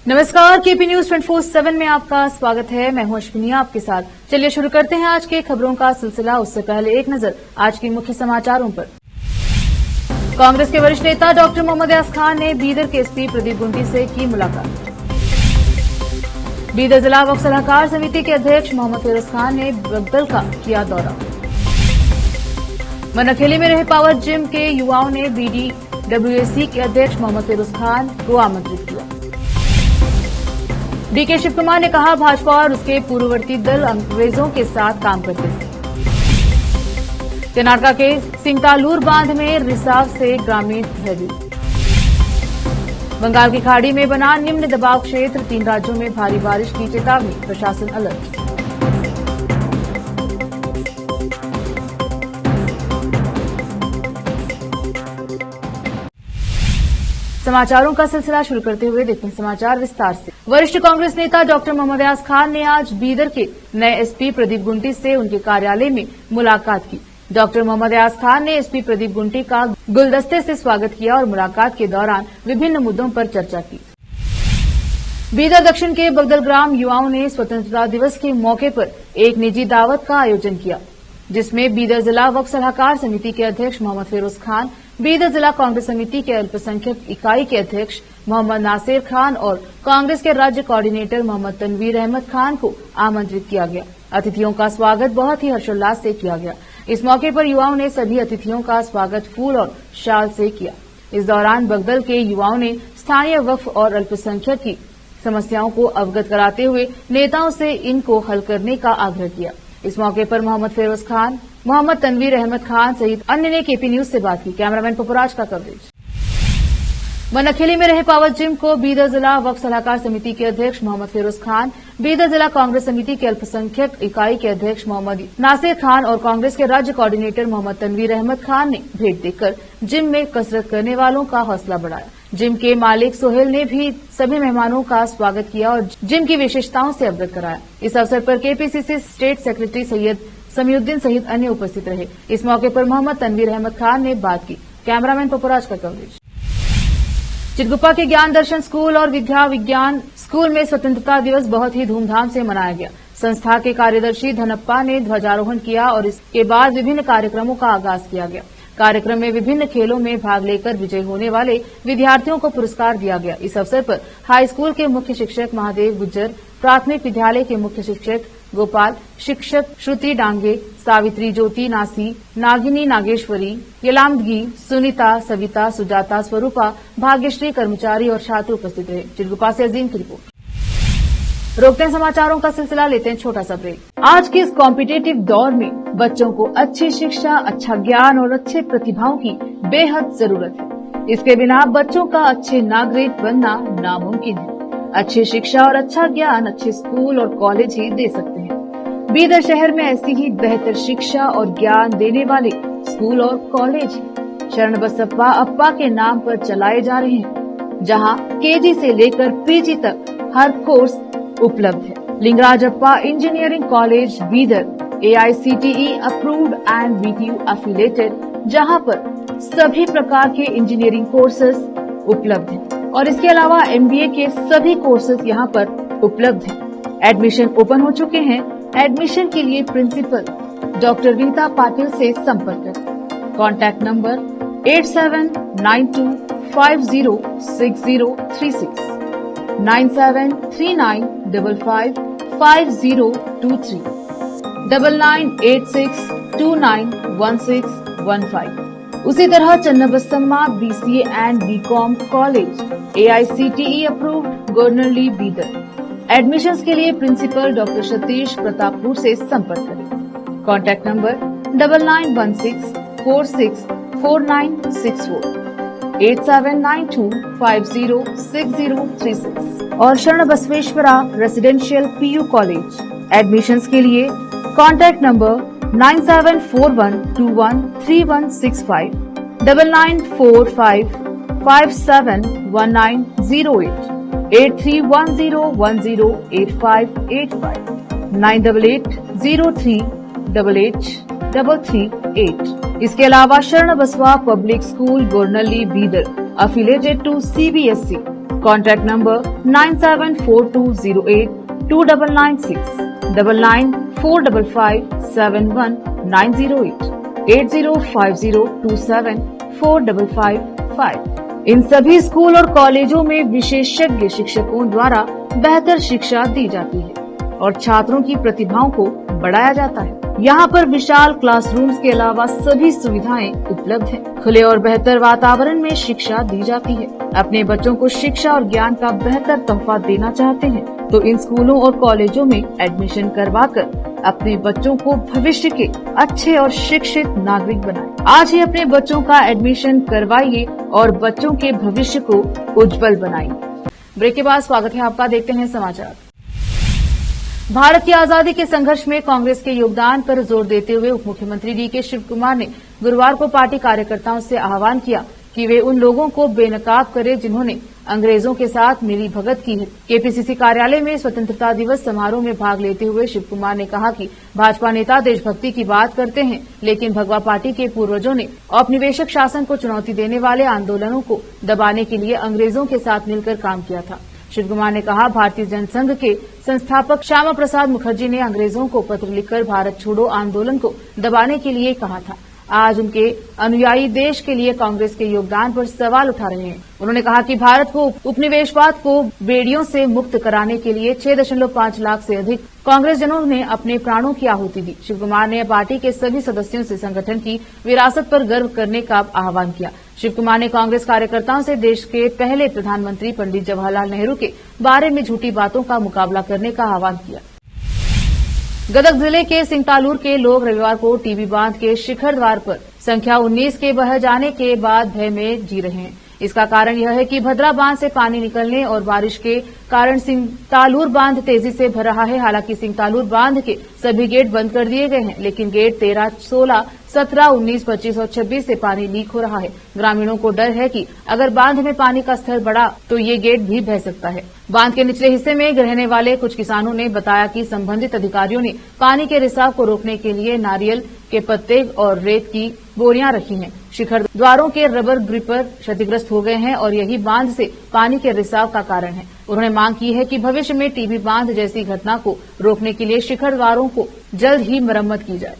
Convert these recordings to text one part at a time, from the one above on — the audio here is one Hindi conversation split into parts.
नमस्कार, केपी न्यूज 24/7 में आपका स्वागत है। मैं हूं अश्विनी आपके साथ। चलिए शुरू करते हैं आज के खबरों का सिलसिला। उससे पहले एक नजर आज के मुख्य समाचारों पर। कांग्रेस के वरिष्ठ नेता डॉक्टर मोहम्मद यास खान ने बीदर के एसपी प्रदीप गुंटी से की मुलाकात। बीदर जिला वक्फ सलाहकार समिति के अध्यक्ष मोहम्मद फिरोज खान ने बगदल का किया दौरा। मनखेली में रहे पावर जिम के युवाओं ने BDWAC के अध्यक्ष मोहम्मद फिरोज खान को आमंत्रित किया। डीके शिव कुमार ने कहा, भाजपा और उसके पूर्ववर्ती दल अंग्रेजों के साथ काम करते थे। कर्नाटका के सिंगतालूर बांध में रिसाव से ग्रामीण भयभीत। बंगाल की खाड़ी में बना निम्न दबाव क्षेत्र, 3 राज्यों में भारी बारिश की चेतावनी, प्रशासन अलर्ट। समाचारों का सिलसिला शुरू करते हुए देखते हैं समाचार विस्तार से। वरिष्ठ कांग्रेस नेता डॉक्टर मोहम्मद यास खान ने आज बीदर के नए एसपी प्रदीप गुंटी से उनके कार्यालय में मुलाकात की। डॉक्टर मोहम्मद यास खान ने एसपी प्रदीप गुंटी का गुलदस्ते से स्वागत किया और मुलाकात के दौरान विभिन्न मुद्दों पर चर्चा की। बीदर दक्षिण के बगदल ग्राम युवाओं ने स्वतंत्रता दिवस के मौके पर एक निजी दावत का आयोजन किया, जिसमें बीदर जिला वक्फ सलाहकार समिति के अध्यक्ष मोहम्मद फिरोज खान, बीदर जिला कांग्रेस समिति के अल्पसंख्यक इकाई के अध्यक्ष मोहम्मद नासिर खान और कांग्रेस के राज्य कोऑर्डिनेटर मोहम्मद तनवीर अहमद खान को आमंत्रित किया गया। अतिथियों का स्वागत बहुत ही हर्षोल्लास से किया गया। इस मौके पर युवाओं ने सभी अतिथियों का स्वागत फूल और शाल से किया। इस दौरान बगदल के युवाओं ने स्थानीय वक्फ और अल्पसंख्यक की समस्याओं को अवगत कराते हुए नेताओं से इनको हल करने का आग्रह किया। इस मौके पर मोहम्मद फिरोज खान, मोहम्मद तनवीर अहमद खान सहित अन्य ने केपी न्यूज से बात की। कैमरामैन पपुराज का कवरेज। मनखेली में रहे पावर जिम को बीदर जिला वक्फ सलाहकार समिति के अध्यक्ष मोहम्मद फिरोज खान, बीदर जिला कांग्रेस समिति के अल्पसंख्यक इकाई के अध्यक्ष मोहम्मद नासिर खान और कांग्रेस के राज्य कोऑर्डिनेटर मोहम्मद तनवीर अहमद खान ने भेंट देकर जिम में कसरत करने वालों का हौसला बढ़ाया। जिम के मालिक सोहेल ने भी सभी मेहमानों का स्वागत किया और जिम की विशेषताओं से अवगत कराया। इस अवसर पर KPCC state secretary Syed Samiuddin सहित अन्य उपस्थित रहे। इस मौके पर मोहम्मद तनवीर अहमद खान ने बात की। कैमरामैन पपुराज का कवरेज। चिरगुप्पा के ज्ञान दर्शन स्कूल और विद्या विज्ञान स्कूल में स्वतंत्रता दिवस बहुत ही धूमधाम से मनाया गया। संस्था के कार्यदर्शी धनप्पा ने ध्वजारोहण किया और इसके बाद विभिन्न कार्यक्रमों का आगाज किया गया। कार्यक्रम में विभिन्न खेलों में भाग लेकर विजयी होने वाले विद्यार्थियों को पुरस्कार दिया गया। इस अवसर पर हाई स्कूल के मुख्य शिक्षक महादेव गुज्जर, प्राथमिक विद्यालय के मुख्य शिक्षक गोपाल, शिक्षक श्रुति डांगे, सावित्री ज्योति नासी, नागिनी नागेश्वरी, यलामदगी, सुनीता, सविता, सुजाता, स्वरूपा, भाग्यश्री, कर्मचारी और छात्र उपस्थित रहे। चिरगुप्पा से अजीम की रिपोर्ट। रोकते हैं समाचारों का सिलसिला, लेते हैं छोटा सा ब्रेक। आज के इस कॉम्पिटिटिव दौर में बच्चों को अच्छी शिक्षा, अच्छा ज्ञान और अच्छे प्रतिभाओं की बेहद जरूरत है। इसके बिना बच्चों का अच्छे नागरिक बनना नामुमकिन है। अच्छी शिक्षा और अच्छा ज्ञान अच्छे स्कूल और कॉलेज ही दे सकते हैं। बीदर शहर में ऐसी ही बेहतर शिक्षा और ज्ञान देने वाले स्कूल और कॉलेज शरण बसप्पा अप्पा के नाम पर चलाए जा रहे हैं, जहां केजी से लेकर पीजी तक हर कोर्स उपलब्ध है। Lingaraj Appa engineering college Bidar AICTE approved and BTU affiliated, जहां पर सभी प्रकार के इंजीनियरिंग कोर्सेज उपलब्ध हैं और इसके अलावा MBA के सभी कोर्सेज यहां पर उपलब्ध हैं। एडमिशन ओपन हो चुके हैं। एडमिशन के लिए प्रिंसिपल डॉक्टर रीता पाटिल से संपर्क करें। Contact number 8792506036, 9739555023, 9986291615। उसी तरह Channabasamma BCA and BCom college AICTE approved Gornalli Bidar. Admissions के लिए प्रिंसिपल डॉक्टर सतीश प्रतापपुर से संपर्क करें। कॉन्टैक्ट नंबर 9916464964, 8792506036 और शरण Basaveshwara residential PU college. Admissions के लिए कॉन्टैक्ट नंबर 9741213165, 9945571908, 8310108585, 9880388838। इसके अलावा Sharan Basava public school Gornalli Bidar affiliated to CBSE Contact number 9742082996, 9945571908, 8050274555। इन सभी स्कूल और कॉलेजों में विशेषज्ञ शिक्षकों द्वारा बेहतर शिक्षा दी जाती है और छात्रों की प्रतिभाओं को बढ़ाया जाता है। यहाँ पर विशाल क्लासरूम्स के अलावा सभी सुविधाएं उपलब्ध हैं। खुले और बेहतर वातावरण में शिक्षा दी जाती है। अपने बच्चों को शिक्षा और ज्ञान का बेहतर तोहफा देना चाहते हैं तो इन स्कूलों और कॉलेजों में एडमिशन करवाकर अपने बच्चों को भविष्य के अच्छे और शिक्षित नागरिक बनाएं। आज ही अपने बच्चों का एडमिशन करवाइए और बच्चों के भविष्य को उज्जवल बनाइए। ब्रेक के बाद स्वागत है आपका, देखते हैं समाचार। भारत की आजादी के संघर्ष में कांग्रेस के योगदान पर जोर देते हुए उप मुख्यमंत्री डीके शिव कुमार ने गुरुवार को पार्टी कार्यकर्ताओं से आह्वान किया कि वे उन लोगों को बेनकाब करें जिन्होंने अंग्रेजों के साथ मिली भगत की है। केपीसीसी कार्यालय में स्वतंत्रता दिवस समारोह में भाग लेते हुए शिव कुमार ने कहा कि भाजपा नेता देशभक्ति की बात करते हैं, लेकिन भगवा पार्टी के पूर्वजों ने औपनिवेशिक शासन को चुनौती देने वाले आंदोलनों को दबाने के लिए अंग्रेजों के साथ मिलकर काम किया था। शिव कुमार ने कहा, भारतीय जनसंघ के संस्थापक श्यामा प्रसाद मुखर्जी ने अंग्रेजों को पत्र लिखकर भारत छोड़ो आंदोलन को दबाने के लिए कहा था। आज उनके अनुयायी देश के लिए कांग्रेस के योगदान पर सवाल उठा रहे हैं। उन्होंने कहा कि भारत को उपनिवेशवाद को बेड़ियों से मुक्त कराने के लिए 6.5 लाख से अधिक कांग्रेस जनों ने अपने प्राणों की आहुति दी। शिव कुमार ने पार्टी के सभी सदस्यों से संगठन की विरासत पर गर्व करने का आह्वान किया। शिव कुमार ने कांग्रेस कार्यकर्ताओं से देश के पहले प्रधानमंत्री पंडित जवाहरलाल नेहरू के बारे में झूठी बातों का मुकाबला करने का आह्वान किया। गदग जिले के सिंगतालुर के लोग रविवार को टीबी बांध के शिखर द्वार पर संख्या 19 के बह जाने के बाद भय में जी रहे हैं। इसका कारण यह है कि भद्रा बांध से पानी निकलने और बारिश के कारण सिंगतालुर बांध तेजी से भर रहा है। हालांकि सिंगतालुर बांध के सभी गेट बंद कर दिए गए हैं, लेकिन गेट 13, 16, 17, 19, 25 और 26 से पानी लीक हो रहा है। ग्रामीणों को डर है कि अगर बांध में पानी का स्तर बढ़ा तो ये गेट भी बह सकता है। बांध के निचले हिस्से में रहने वाले कुछ किसानों ने बताया कि संबंधित अधिकारियों ने पानी के रिसाव को रोकने के लिए नारियल के पत्ते और रेत की बोरियां रखी हैं। शिखर द्वारों के रबर ग्रिपर क्षतिग्रस्त हो गए हैं और यही बांध से पानी के रिसाव का कारण है। उन्होंने मांग की है कि भविष्य में टीबी बांध जैसी घटना को रोकने के लिए शिखर द्वारों को जल्द ही मरम्मत की जाए।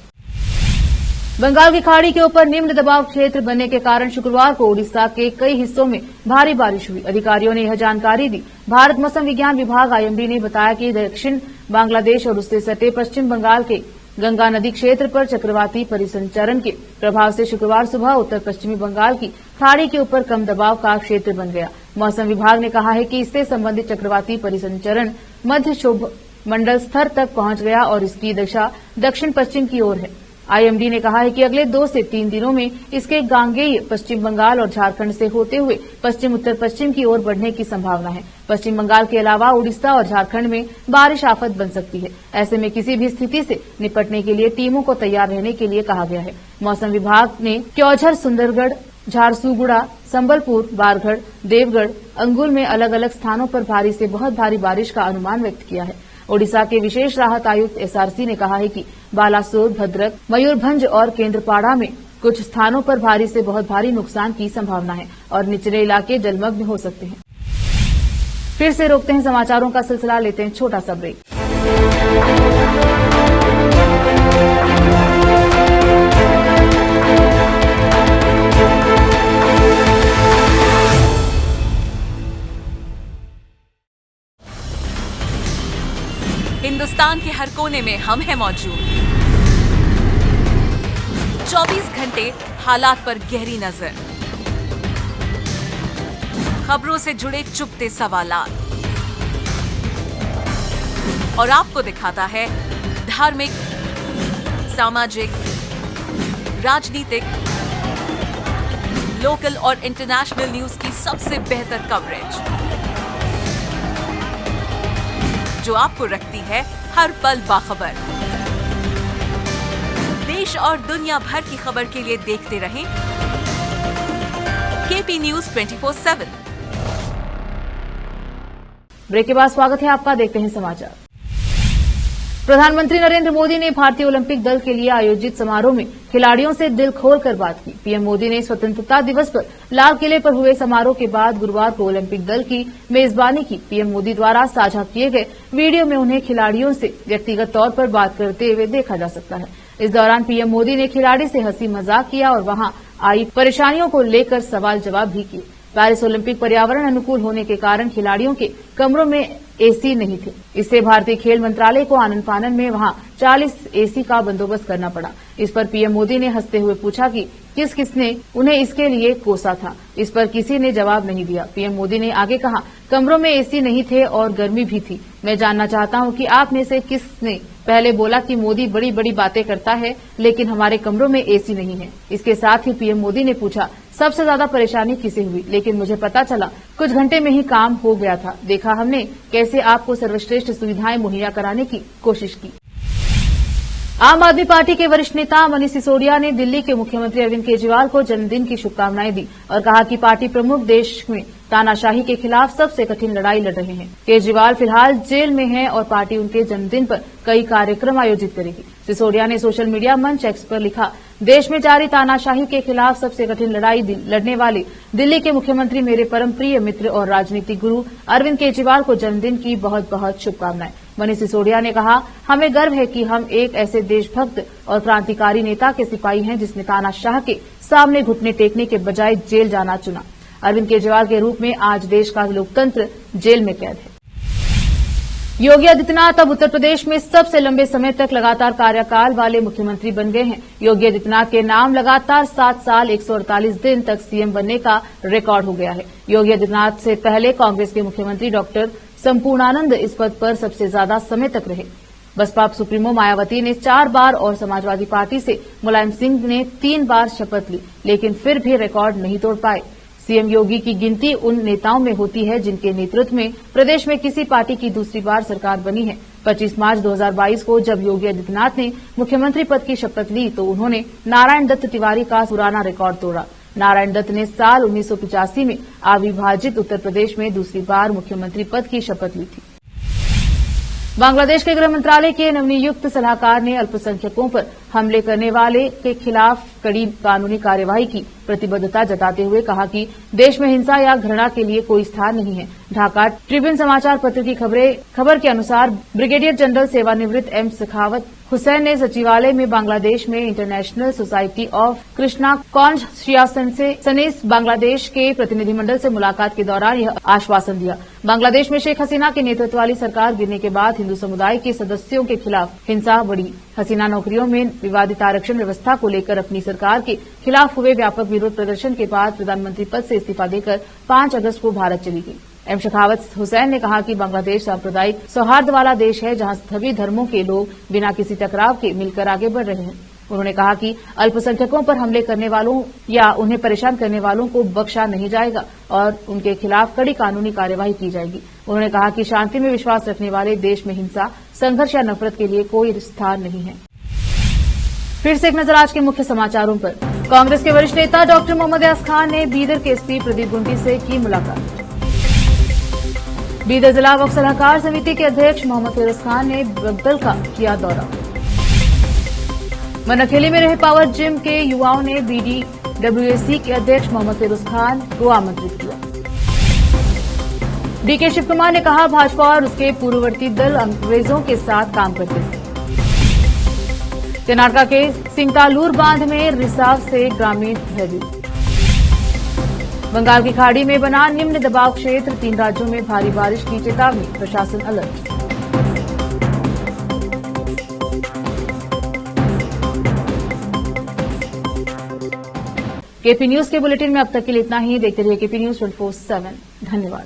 बंगाल की खाड़ी के ऊपर निम्न दबाव क्षेत्र बनने के कारण शुक्रवार को ओडिशा के कई हिस्सों में भारी बारिश हुई। अधिकारियों ने यह जानकारी दी। भारत मौसम विज्ञान विभाग आईएमडी ने बताया कि दक्षिण बांग्लादेश और उससे सटे पश्चिम बंगाल के गंगा नदी क्षेत्र पर चक्रवाती परिसंचरण के प्रभाव से शुक्रवार सुबह उत्तर पश्चिमी बंगाल की खाड़ी के ऊपर कम दबाव का क्षेत्र बन गया। मौसम विभाग ने कहा है कि इससे संबंधित चक्रवाती परिसंचरण मध्य क्षोभ मंडल स्तर तक पहुंच गया और इसकी दिशा दक्षिण पश्चिम की ओर है। आईएमडी ने कहा है कि अगले 2 से 3 दिनों में इसके गांगेय पश्चिम बंगाल और झारखंड से होते हुए पश्चिम उत्तर पश्चिम की ओर बढ़ने की संभावना है। पश्चिम बंगाल के अलावा उड़ीसा और झारखंड में बारिश आफत बन सकती है। ऐसे में किसी भी स्थिति से निपटने के लिए टीमों को तैयार रहने के लिए कहा गया है। मौसम विभाग ने क्योझर, सुंदरगढ़, झारसुगुड़ा, संबलपुर, बारगढ़, देवगढ़, अंगुल में अलग अलग स्थानों पर भारी से बहुत भारी बारिश का अनुमान व्यक्त किया है। ओडिशा के विशेष राहत आयुक्त एसआरसी ने कहा है कि बालासोर, भद्रक, मयूरभंज और केंद्रपाड़ा में कुछ स्थानों पर भारी से बहुत भारी नुकसान की संभावना है और निचले इलाके जलमग्न हो सकते हैं। फिर से रोकते हैं समाचारों का सिलसिला, लेते हैं छोटा सा ब्रेक। हिंदुस्तान के हर कोने में हम हैं मौजूद। 24 घंटे हालात पर गहरी नजर, खबरों से जुड़े चुपते सवालात और आपको दिखाता है धार्मिक, सामाजिक, राजनीतिक, लोकल और इंटरनेशनल न्यूज की सबसे बेहतर कवरेज जो आपको रखती है हर पल बाखबर। देश और दुनिया भर की खबर के लिए देखते रहें केपी न्यूज 24/7। ब्रेक के बाद स्वागत है आपका, देखते हैं समाचार। प्रधानमंत्री नरेंद्र मोदी ने भारतीय ओलंपिक दल के लिए आयोजित समारोह में खिलाड़ियों से दिल खोलकर बात की। पीएम मोदी ने स्वतंत्रता दिवस पर लाल किले पर हुए समारोह के बाद गुरुवार को ओलंपिक दल की मेजबानी की। पीएम मोदी द्वारा साझा किए गए वीडियो में उन्हें खिलाड़ियों से व्यक्तिगत तौर पर बात करते हुए देखा जा सकता है। इस दौरान पीएम मोदी ने खिलाड़ी से हंसी मजाक किया और वहां आई परेशानियों को लेकर सवाल जवाब भी किए। पेरिस ओलंपिक पर्यावरण अनुकूल होने के कारण खिलाड़ियों के कमरों में एसी नहीं थे। इससे भारतीय खेल मंत्रालय को आनन फानन में वहां 40 एसी का बंदोबस्त करना पड़ा। इस पर पीएम मोदी ने हंसते हुए पूछा कि किसने उन्हें इसके लिए कोसा था। इस पर किसी ने जवाब नहीं दिया। पीएम मोदी ने आगे कहा, कमरों में एसी नहीं थे और गर्मी भी थी। मैं जानना चाहता हूं कि आप में से किसने पहले बोला कि मोदी बड़ी बड़ी बातें करता है लेकिन हमारे कमरों में एसी नहीं है। इसके साथ ही पीएम मोदी ने पूछा, सबसे ज्यादा परेशानी किसे हुई, लेकिन मुझे पता चला कुछ घंटे में ही काम हो गया था। देखा हमने कैसे आपको सर्वश्रेष्ठ सुविधाएं मुहैया कराने की कोशिश की। आम आदमी पार्टी के वरिष्ठ नेता मनीष सिसोदिया ने दिल्ली के मुख्यमंत्री अरविंद केजरीवाल को जन्मदिन की शुभकामनाएं दी और कहा कि पार्टी प्रमुख देश में तानाशाही के खिलाफ सबसे कठिन लड़ाई लड़ रहे हैं। केजरीवाल फिलहाल जेल में हैं और पार्टी उनके जन्मदिन पर कई कार्यक्रम आयोजित करेगी। सिसोदिया ने सोशल मीडिया मंच एक्स पर लिखा, देश में जारी तानाशाही के खिलाफ सबसे कठिन लड़ाई लड़ने वाले दिल्ली के मुख्यमंत्री मेरे परम प्रिय मित्र और राजनीतिक गुरु अरविंद केजरीवाल को जन्मदिन की बहुत बहुत शुभकामनाएं। मनीष सिसोदिया ने कहा, हमें गर्व है कि हम एक ऐसे देशभक्त और क्रांतिकारी नेता के सिपाही हैं जिसने तानाशाह के सामने घुटने टेकने के बजाय जेल जाना चुना। अरविंद केजरीवाल के रूप में आज देश का लोकतंत्र जेल में कैद है। योगी आदित्यनाथ अब उत्तर प्रदेश में सबसे लंबे समय तक लगातार कार्यकाल वाले मुख्यमंत्री बन गए हैं। योगी आदित्यनाथ के नाम लगातार 7 साल 148 दिन तक सीएम बनने का रिकॉर्ड हो गया है। योगी आदित्यनाथ से पहले कांग्रेस के मुख्यमंत्री डॉक्टर संपूर्णानंद इस पद पर सबसे ज्यादा समय तक रहे। बसपा सुप्रीमो मायावती ने 4 बार और समाजवादी पार्टी से मुलायम सिंह ने 3 बार शपथ ली, लेकिन फिर भी रिकॉर्ड नहीं तोड़ पाए। सीएम योगी की गिनती उन नेताओं में होती है जिनके नेतृत्व में प्रदेश में किसी पार्टी की दूसरी बार सरकार बनी है। 25 मार्च 2022 को जब योगी आदित्यनाथ ने मुख्यमंत्री पद की शपथ ली तो उन्होंने नारायण दत्त तिवारी का पुराना रिकॉर्ड तोड़ा। नारायण दत्त ने साल 1985 में अविभाजित उत्तर प्रदेश में दूसरी बार मुख्यमंत्री पद की शपथ ली थी। बांग्लादेश के गृह मंत्रालय के नवनियुक्त सलाहकार ने अल्पसंख्यकों पर हमले करने वाले के खिलाफ कड़ी कानूनी कार्यवाही की प्रतिबद्धता जताते हुए कहा कि देश में हिंसा या घृणा के लिए कोई स्थान नहीं है। ढाका ट्रिब्यून समाचार पत्र की खबर के अनुसार ब्रिगेडियर जनरल सेवानिवृत्त एम शेखावत हुसैन ने सचिवालय में बांग्लादेश में international society of Krishna consciousness Bangladesh के प्रतिनिधिमंडल से मुलाकात के दौरान यह आश्वासन दिया। बांग्लादेश में शेख हसीना के नेतृत्व वाली सरकार गिरने के बाद हिंदू समुदाय के सदस्यों के खिलाफ हिंसा बढ़ी। हसीना नौकरियों में विवादित आरक्षण व्यवस्था को लेकर अपनी सरकार के खिलाफ हुए व्यापक विरोध प्रदर्शन के बाद प्रधानमंत्री पद से इस्तीफा देकर 5 अगस्त को भारत चली गई। एम शेखावत हुसैन ने कहा कि बांग्लादेश सांप्रदायिक सौहार्द वाला देश है जहां सभी धर्मों के लोग बिना किसी टकराव के मिलकर आगे बढ़ रहे हैं। उन्होंने कहा कि अल्पसंख्यकों पर हमले करने वालों या उन्हें परेशान करने वालों को बख्शा नहीं जाएगा और उनके खिलाफ कड़ी कानूनी कार्यवाही की जाएगी। उन्होंने कहा कि शांति में विश्वास रखने वाले देश में हिंसा, संघर्ष या नफरत के लिए कोई स्थान नहीं है। फिर से एक नजर आज के मुख्य समाचारों पर। कांग्रेस के वरिष्ठ नेता डॉक्टर मोहम्मद अयाज खान ने बीदर के एसपी प्रदीप गुंटी से की मुलाकात। बीदर जिला वक्फ सलाहकार समिति के अध्यक्ष मोहम्मद फिरोज खान ने बगदल का किया दौरा। मनखेली में रहे पावर जिम के युवाओं ने बीडीडब्ल्यूएसी के अध्यक्ष मोहम्मद फिरोज खान को आमंत्रित किया। डीके शिव कुमार ने कहा, भाजपा और उसके पूर्ववर्ती दल अंग्रेजों के साथ काम करते थे। कर्नाटक के सिंगतालूर बांध में रिसाव से ग्रामीण भयभीत। बंगाल की खाड़ी में बना निम्न दबाव क्षेत्र, 3 राज्यों में भारी बारिश की चेतावनी, प्रशासन अलर्ट। केपी न्यूज के बुलेटिन में अब तक के लिए इतना ही। देखते रहिए केपी न्यूज 24/7। धन्यवाद।